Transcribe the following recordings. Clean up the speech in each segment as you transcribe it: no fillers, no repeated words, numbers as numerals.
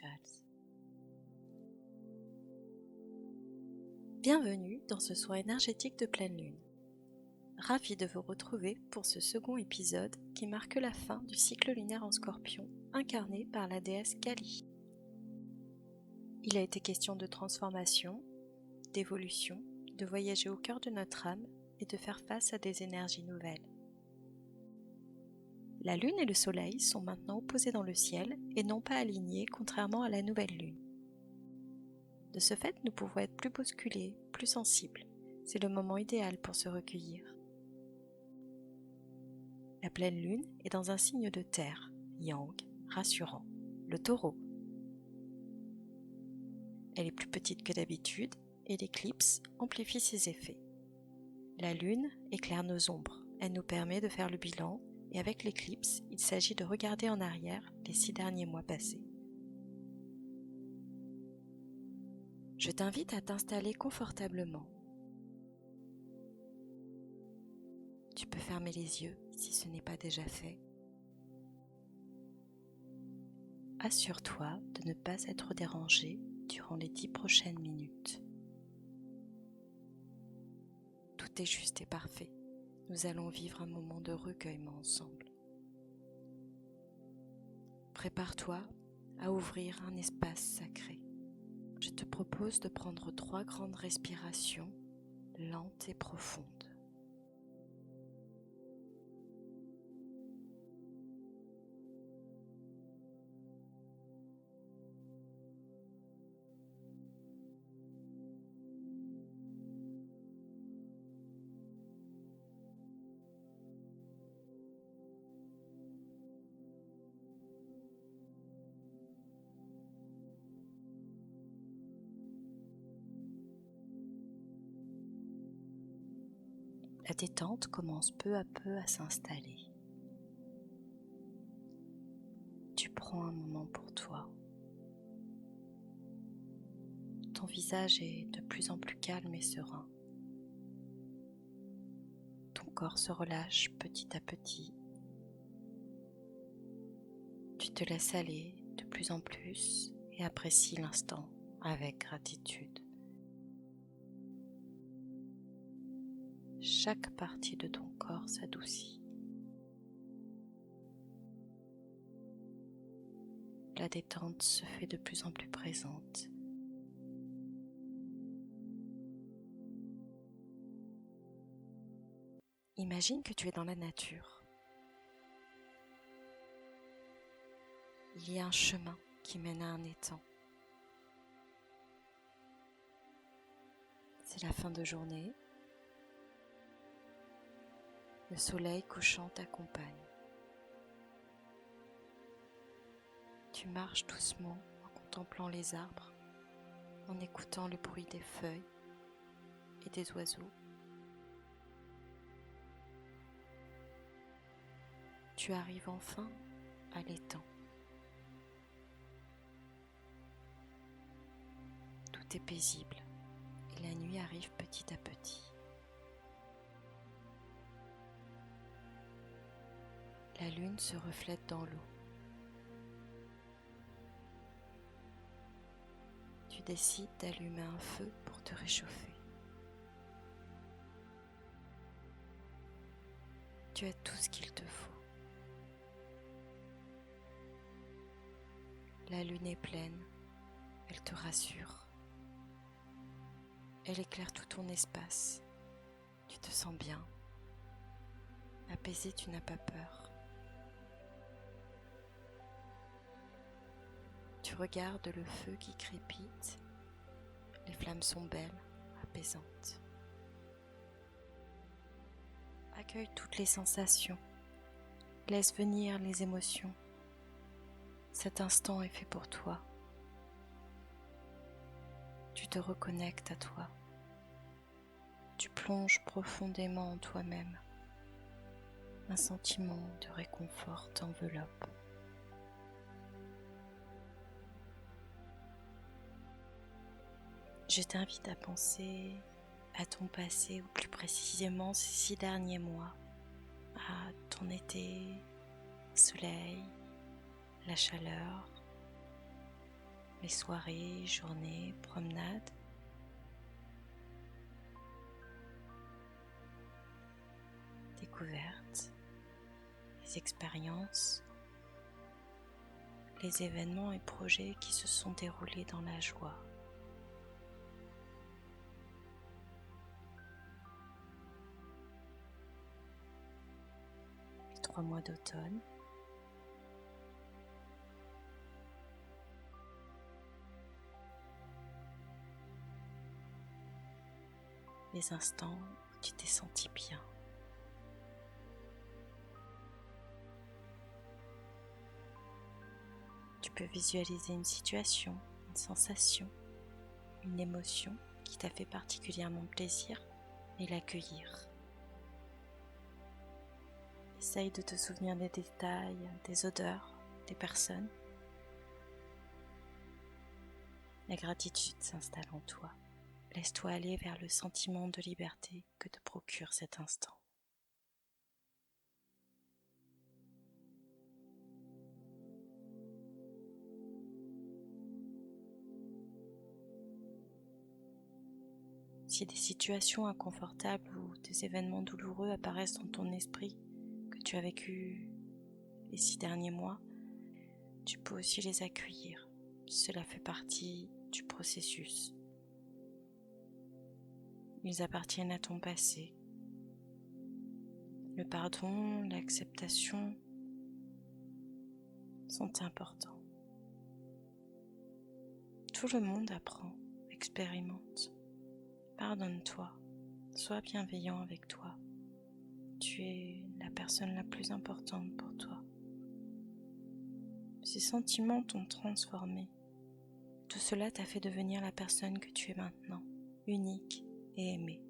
Rituals. Bienvenue dans ce soin énergétique de pleine lune. Ravi de vous retrouver pour ce second épisode qui marque la fin du cycle lunaire en Scorpion, incarné par la déesse Kali. Il a été question de transformation, d'évolution, de voyager au cœur de notre âme et de faire face à des énergies nouvelles. La lune et le soleil sont maintenant opposés dans le ciel et non pas alignés contrairement à la nouvelle lune. De ce fait, nous pouvons être plus bousculés, plus sensibles. C'est le moment idéal pour se recueillir. La pleine lune est dans un signe de terre, yang, rassurant, le taureau. Elle est plus petite que d'habitude et l'éclipse amplifie ses effets. La lune éclaire nos ombres, elle nous permet de faire le bilan et avec l'éclipse, il s'agit de regarder en arrière les 6 derniers mois passés. Je t'invite à t'installer confortablement. Tu peux fermer les yeux si ce n'est pas déjà fait. Assure-toi de ne pas être dérangé durant les 10 prochaines minutes. Tout est juste et parfait. Nous allons vivre un moment de recueillement ensemble. Prépare-toi à ouvrir un espace sacré. Je te propose de prendre 3 grandes respirations lentes et profondes. La détente commence peu à peu à s'installer. Tu prends un moment pour toi. Ton visage est de plus en plus calme et serein. Ton corps se relâche petit à petit. Tu te laisses aller de plus en plus et apprécies l'instant avec gratitude. Chaque partie de ton corps s'adoucit. La détente se fait de plus en plus présente. Imagine que tu es dans la nature. Il y a un chemin qui mène à un étang. C'est la fin de journée. Le soleil couchant t'accompagne. Tu marches doucement en contemplant les arbres, en écoutant le bruit des feuilles et des oiseaux. Tu arrives enfin à l'étang. Tout est paisible et la nuit arrive petit à petit. La lune se reflète dans l'eau. Tu décides d'allumer un feu pour te réchauffer. Tu as tout ce qu'il te faut. La lune est pleine, elle te rassure. Elle éclaire tout ton espace. Tu te sens bien. Apaisé, tu n'as pas peur. Tu regardes le feu qui crépite. Les flammes sont belles, apaisantes. Accueille toutes les sensations. Laisse venir les émotions. Cet instant est fait pour toi. Tu te reconnectes à toi. Tu plonges profondément en toi-même. Un sentiment de réconfort t'enveloppe. Je t'invite à penser à ton passé, ou plus précisément ces 6 derniers mois, à ton été, le soleil, la chaleur. les soirées, journées, promenades. Découvertes, les expériences, les événements et projets qui se sont déroulés dans la joie. Les 3 mois d'automne. Les instants où tu t'es senti bien. Tu peux visualiser une situation, une sensation, une émotion qui t'a fait particulièrement plaisir et l'accueillir. Essaye de te souvenir des détails, des odeurs, des personnes. La gratitude s'installe en toi. Laisse-toi aller vers le sentiment de liberté que te procure cet instant. Si des situations inconfortables ou des événements douloureux apparaissent dans ton esprit que tu as vécu les 6 derniers mois, tu peux aussi les accueillir. Cela fait partie du processus. Ils appartiennent à ton passé. Le pardon, l'acceptation sont importants. Tout le monde apprend, expérimente. Pardonne-toi, sois bienveillant avec toi. Tu es la personne la plus importante pour toi. Ces sentiments t'ont transformé. Tout cela t'a fait devenir la personne que tu es maintenant, unique et aimée.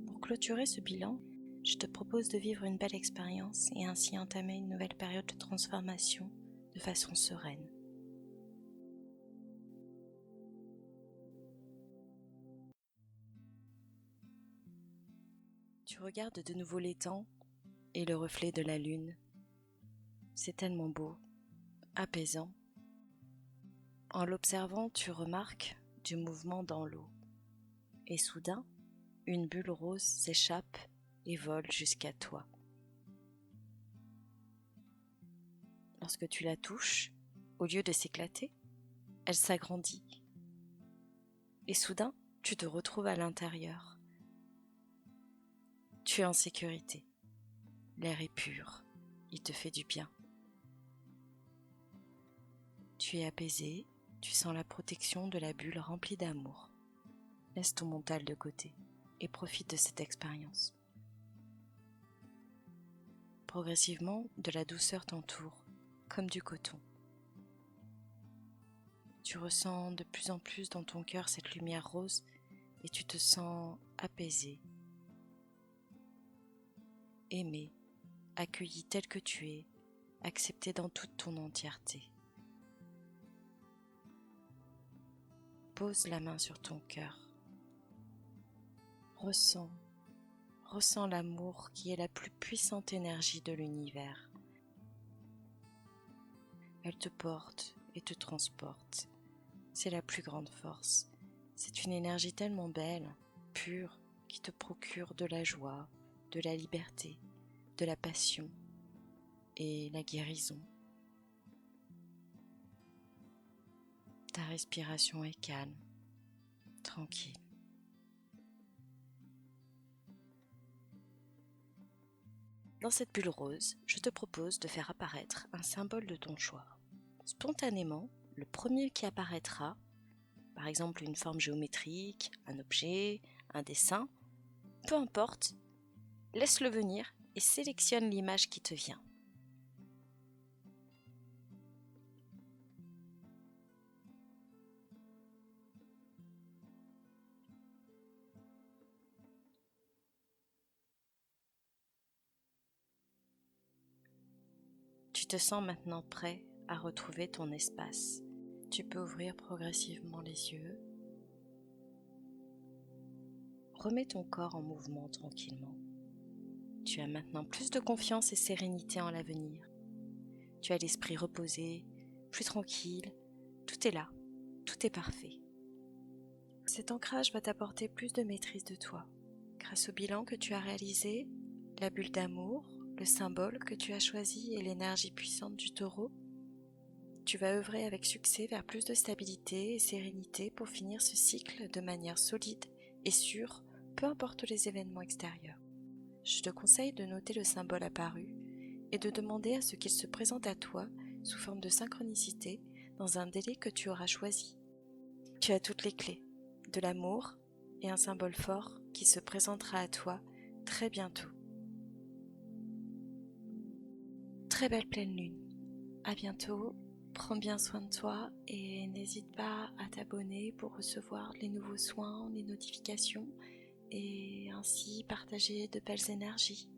Pour clôturer ce bilan, je te propose de vivre une belle expérience et ainsi entamer une nouvelle période de transformation de façon sereine. Tu regardes de nouveau l'étang et le reflet de la lune. C'est tellement beau, apaisant. En l'observant, tu remarques du mouvement dans l'eau. Et soudain, une bulle rose s'échappe et vole jusqu'à toi. Lorsque tu la touches, au lieu de s'éclater, elle s'agrandit. Et soudain, tu te retrouves à l'intérieur. Tu es en sécurité. L'air est pur. Il te fait du bien. Tu es apaisé. Tu sens la protection de la bulle remplie d'amour. Laisse ton mental de côté et profite de cette expérience. Progressivement, de la douceur t'entoure, comme du coton. Tu ressens de plus en plus dans ton cœur cette lumière rose et tu te sens apaisé, aimé, accueilli tel que tu es, accepté dans toute ton entièreté. Pose la main sur ton cœur. Ressens l'amour qui est la plus puissante énergie de l'univers. Elle te porte et te transporte. C'est la plus grande force. C'est une énergie tellement belle, pure, qui te procure de la joie, de la liberté, de la passion et la guérison. Ta respiration est calme, tranquille. Dans cette bulle rose, je te propose de faire apparaître un symbole de ton choix. Spontanément, le premier qui apparaîtra, par exemple une forme géométrique, un objet, un dessin, peu importe, laisse-le venir et sélectionne l'image qui te vient. Tu te sens maintenant prêt à retrouver ton espace. Tu peux ouvrir progressivement les yeux. Remets ton corps en mouvement tranquillement. Tu as maintenant plus de confiance et sérénité en l'avenir. Tu as l'esprit reposé, plus tranquille, tout est là, tout est parfait. Cet ancrage va t'apporter plus de maîtrise de toi. Grâce au bilan que tu as réalisé, la bulle d'amour, le symbole que tu as choisi et l'énergie puissante du taureau, tu vas œuvrer avec succès vers plus de stabilité et sérénité pour finir ce cycle de manière solide et sûre, peu importe les événements extérieurs. Je te conseille de noter le symbole apparu et de demander à ce qu'il se présente à toi sous forme de synchronicité dans un délai que tu auras choisi. Tu as toutes les clés, de l'amour et un symbole fort qui se présentera à toi très bientôt. Très belle pleine lune. À bientôt. Prends bien soin de toi et n'hésite pas à t'abonner pour recevoir les nouveaux soins, les notifications et ainsi partager de belles énergies.